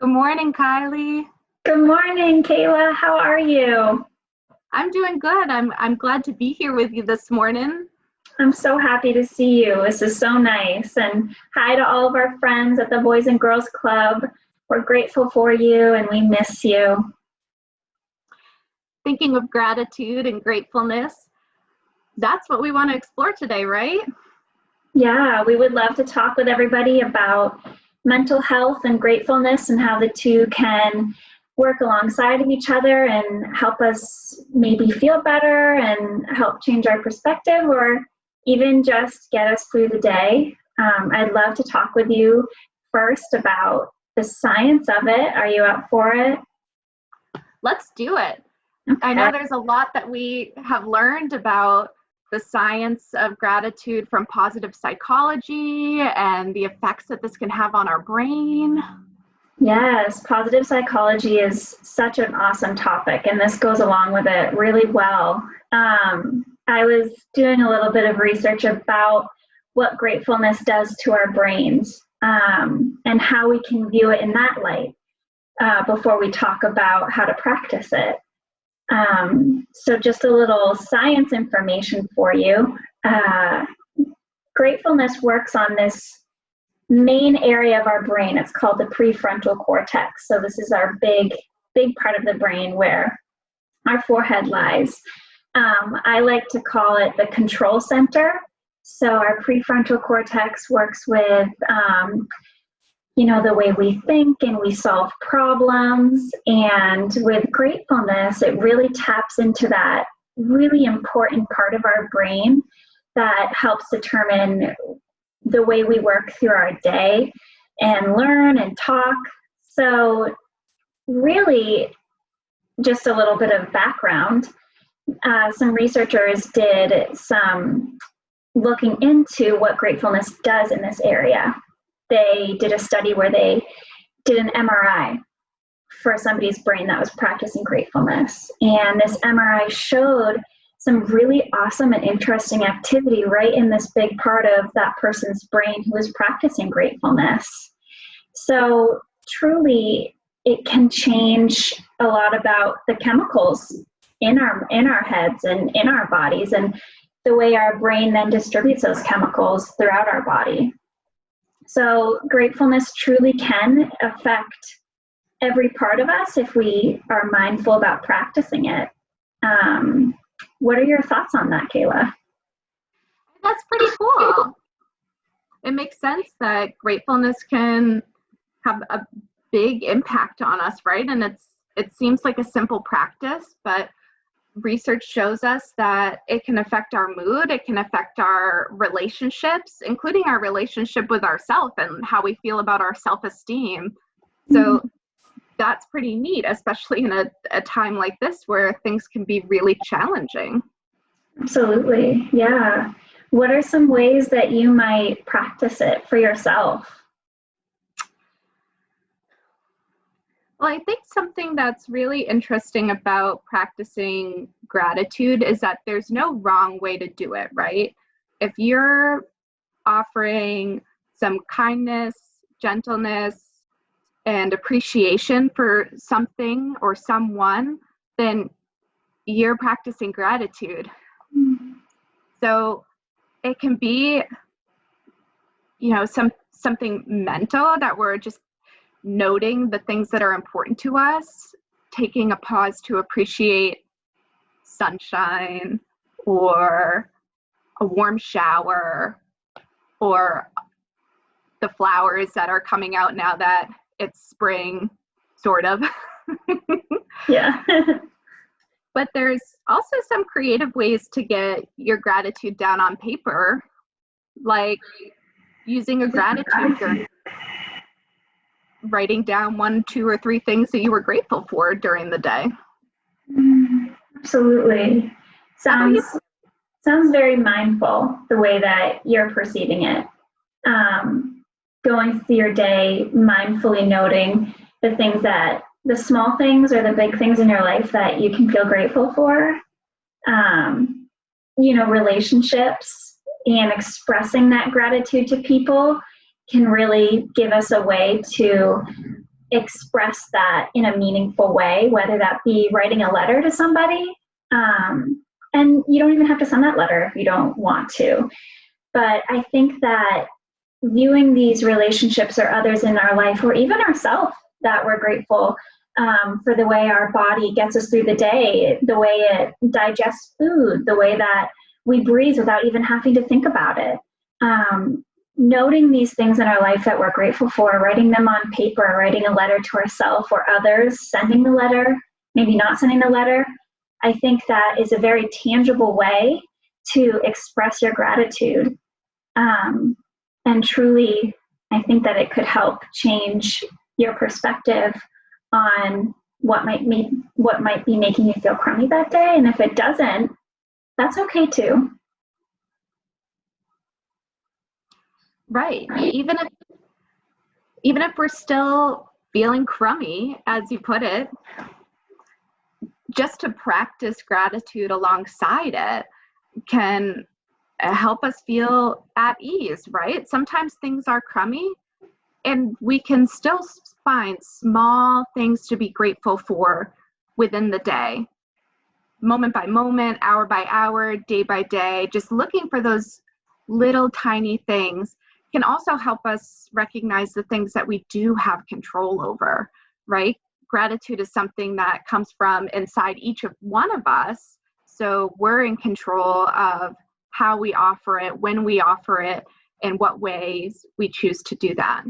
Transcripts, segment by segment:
Good morning, Kylie. Good morning, Kayla. How are you? I'm doing good. I'm glad to be here with you this morning. I'm so happy to see you. This is so nice. And hi to all of our friends at the Boys and Girls Club. We're grateful for you and we miss you. Thinking of gratitude and gratefulness, that's what we want to explore today, right? Yeah, we would love to talk with everybody about mental health and gratefulness and how the two can work alongside of each other and help us maybe feel better and help change our perspective or even just get us through the day. I'd love to talk with you first about the science of it. Are you up for it? Let's do it. Okay. I know there's a lot that we have learned about the science of gratitude from positive psychology and the effects that this can have on our brain. Yes, positive psychology is such an awesome topic, and this goes along with it really well. I was doing a little bit of research about what gratefulness does to our brains and how we can view it in that light before we talk about how to practice it. So just a little science information for you. Gratefulness works on this main area of our brain. It's called the prefrontal cortex. So this is our big part of the brain where our forehead lies. I like to call it the control center. So our prefrontal cortex works with the way we think and we solve problems. And with gratefulness, it really taps into that really important part of our brain that helps determine the way we work through our day and learn and talk. So really, just a little bit of background. Some researchers did some looking into what gratefulness does in this area. They did a study where they did an MRI for somebody's brain that was practicing gratefulness. And this MRI showed some really awesome and interesting activity right in this big part of that person's brain who was practicing gratefulness. So truly, it can change a lot about the chemicals in our heads and in our bodies and the way our brain then distributes those chemicals throughout our body. So gratefulness truly can affect every part of us if we are mindful about practicing it. What are your thoughts on that, Kayla? That's pretty cool. It makes sense that gratefulness can have a big impact on us, right? And it seems like a simple practice, but research shows us that it can affect our mood, it can affect our relationships, including our relationship with ourselves and how we feel about our self-esteem. So that's pretty neat, especially in a time like this where things can be really challenging. Absolutely, yeah. What are some ways that you might practice it for yourself? Well, I think something that's really interesting about practicing gratitude is that there's no wrong way to do it, right? If you're offering some kindness, gentleness, and appreciation for something or someone, then you're practicing gratitude. So it can be, something mental that we're just noting the things that are important to us, taking a pause to appreciate sunshine or a warm shower or the flowers that are coming out now that it's spring, sort of. Yeah. But there's also some creative ways to get your gratitude down on paper, like using a gratitude journal, writing down 1, 2, or 3 things that you were grateful for during the day. Absolutely. Sounds very mindful, the way that you're perceiving it. Going through your day, mindfully noting the small things or the big things in your life that you can feel grateful for. Relationships and expressing that gratitude to people can really give us a way to express that in a meaningful way, whether that be writing a letter to somebody. And you don't even have to send that letter if you don't want to. But I think that viewing these relationships or others in our life, or even ourselves, that we're grateful for the way our body gets us through the day, the way it digests food, the way that we breathe without even having to think about it. Noting these things in our life that we're grateful for, writing them on paper, writing a letter to ourselves or others, sending the letter, maybe not sending the letter. I think that is a very tangible way to express your gratitude. And truly, I think that it could help change your perspective on what might be making you feel crummy that day. And if it doesn't, that's okay too. Right. Even if we're still feeling crummy, as you put it, just to practice gratitude alongside it can help us feel at ease, right? Sometimes things are crummy and we can still find small things to be grateful for within the day, moment by moment, hour by hour, day by day. Just looking for those little tiny things can also help us recognize the things that we do have control over, right? Gratitude is something that comes from inside each of one of us. So we're in control of how we offer it, when we offer it, and what ways we choose to do that.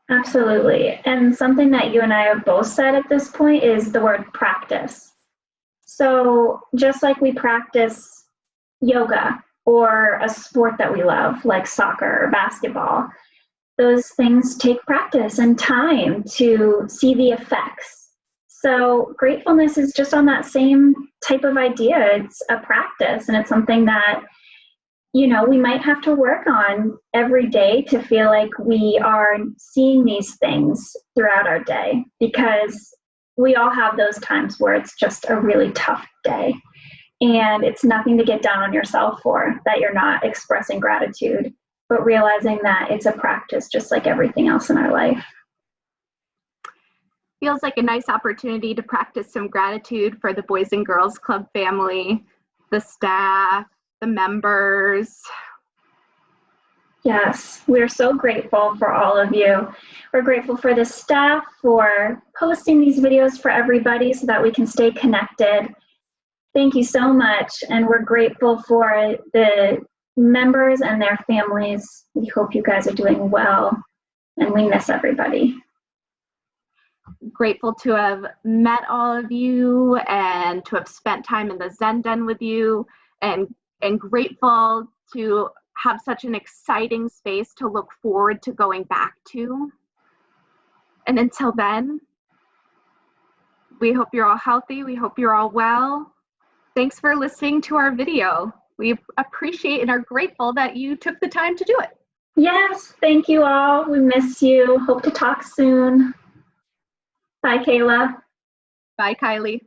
Absolutely. And something that you and I have both said at this point is the word practice. So just like we practice yoga or a sport that we love, like soccer or basketball, those things take practice and time to see the effects. So gratefulness is just on that same type of idea. It's a practice, and it's something that, you know, we might have to work on every day to feel like we are seeing these things throughout our day, because we all have those times where it's just a really tough day. And it's nothing to get down on yourself for, that you're not expressing gratitude, but realizing that it's a practice just like everything else in our life. Feels like a nice opportunity to practice some gratitude for the Boys and Girls Club family, the staff, the members. Yes, we're so grateful for all of you. We're grateful for the staff for posting these videos for everybody so that we can stay connected. Thank you so much, and we're grateful for the members and their families. We hope you guys are doing well, and we miss everybody. Grateful to have met all of you and to have spent time in the Zen Den with you, and grateful to have such an exciting space to look forward to going back to. And until then, we hope you're all healthy. We hope you're all well. Thanks for listening to our video. We appreciate and are grateful that you took the time to do it. Yes, thank you all. We miss you. Hope to talk soon. Bye, Kayla. Bye, Kylie.